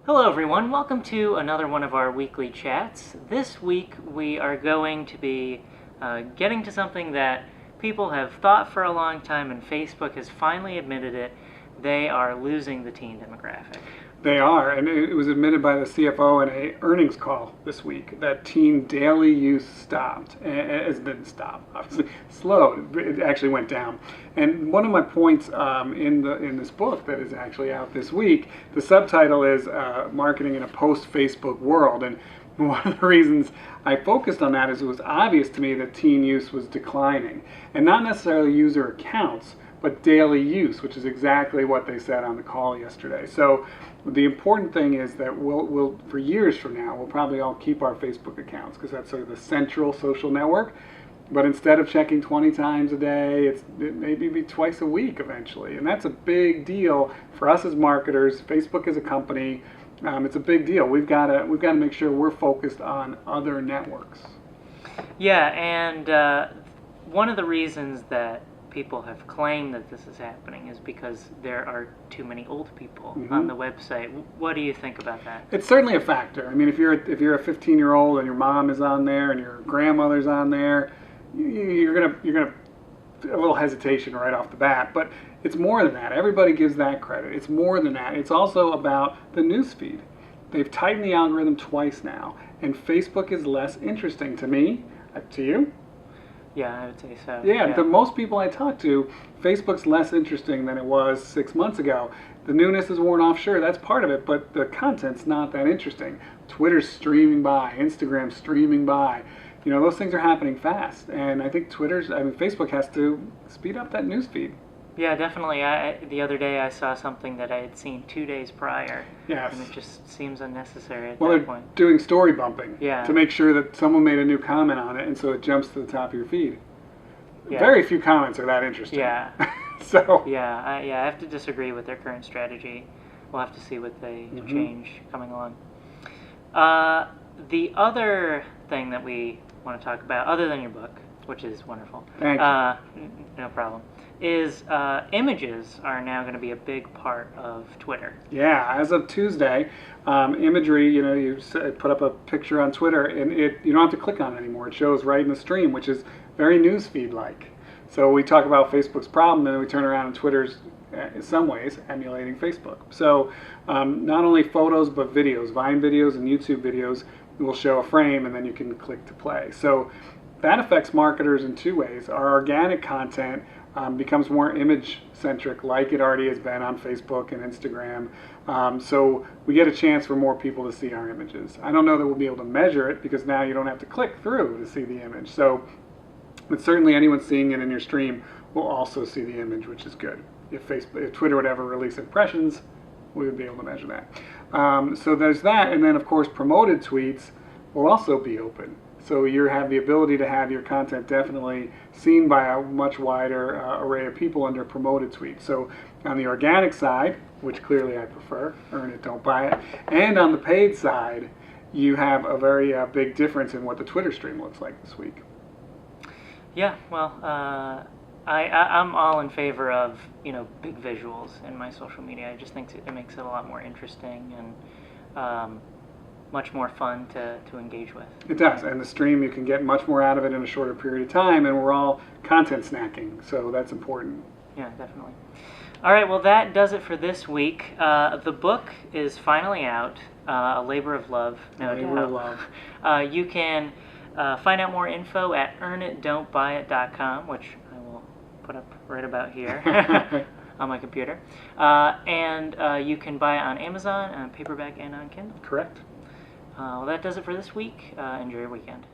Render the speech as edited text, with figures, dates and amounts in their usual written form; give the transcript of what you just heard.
Hello everyone, welcome to another one of our weekly chats. This week we are going to be getting to something that people have thought for a long time, and Facebook has finally admitted it. They are losing the teen demographic. They are, and it was admitted by the CFO in an earnings call this week that teen daily use stopped. It didn't stop, obviously, slowed. It actually went down. And one of my points in this book that is actually out this week, the subtitle is "Marketing in a Post-Facebook World." And one of the reasons I focused on that is it was obvious to me that teen use was declining, and not necessarily user accounts, but daily use, which is exactly what they said on the call yesterday. So the important thing is that we'll for years from now, we'll probably all keep our Facebook accounts because that's sort of the central social network. But instead of checking 20 times a day, it maybe be twice a week eventually. And that's a big deal for us as marketers. Facebook as a company, it's a big deal. We've got to make sure we're focused on other networks. Yeah, and one of the reasons that people have claimed that this is happening is because there are too many old people on the website. What do you think about that? It's certainly a factor. I mean, if you're a 15-year-old and your mom is on there and your grandmother's on there, you're gonna a little hesitation right off the bat. But it's more than that. Everybody gives that credit. It's more than that. It's also about the newsfeed. They've tightened the algorithm twice now, and Facebook is less interesting to me. To you? Yeah, I would say so. Yeah, the most people I talk to, Facebook's less interesting than it was 6 months ago. The newness has worn off, sure, that's part of it, but the content's not that interesting. Twitter's streaming by, Instagram's streaming by. You know, those things are happening fast, and I think Facebook has to speed up that newsfeed. Yeah, definitely. The other day I saw something that I had seen 2 days prior. Yes. And it just seems unnecessary at Well, that they're point. doing story bumping Yeah. to make sure that someone made a new comment on it, and so it jumps to the top of your feed. Yeah. Very few comments are that interesting. Yeah. So. Yeah, I have to disagree with their current strategy. We'll have to see what they change coming along. The other thing that we want to talk about, other than your book, which is wonderful. Thank you. No problem. Is images are now going to be a big part of Twitter. Yeah, as of Tuesday, imagery, you put up a picture on Twitter and you don't have to click on it anymore. It shows right in the stream, which is very newsfeed-like. So we talk about Facebook's problem, and then we turn around and Twitter's, in some ways, emulating Facebook. So not only photos, but videos, Vine videos and YouTube videos will show a frame, and then you can click to play. So that affects marketers in two ways. Our organic content becomes more image-centric, like it already has been on Facebook and Instagram. So we get a chance for more people to see our images. I don't know that we'll be able to measure it because now you don't have to click through to see the image. So, but certainly anyone seeing it in your stream will also see the image, which is good. If Twitter would ever release impressions, we would be able to measure that. So there's that, and then of course promoted tweets will also be open. So you have the ability to have your content definitely seen by a much wider array of people under promoted tweets. So on the organic side, which clearly I prefer, earn it, don't buy it, and on the paid side, you have a very big difference in what the Twitter stream looks like this week. Yeah, well, I'm all in favor of big visuals in my social media. I just think it makes it a lot more interesting and much more fun to engage with. It does, and the stream, you can get much more out of it in a shorter period of time, and we're all content snacking, so that's important. Yeah, definitely. All right, well, that does it for this week. The book is finally out, A Labor of Love, no doubt. Labor of Love. You can find out more info at earnitdon'tbuyit.com, which I will put up right about here on my computer. And you can buy it on Amazon, on paperback, and on Kindle. Correct. Well, that does it for this week. Enjoy your weekend.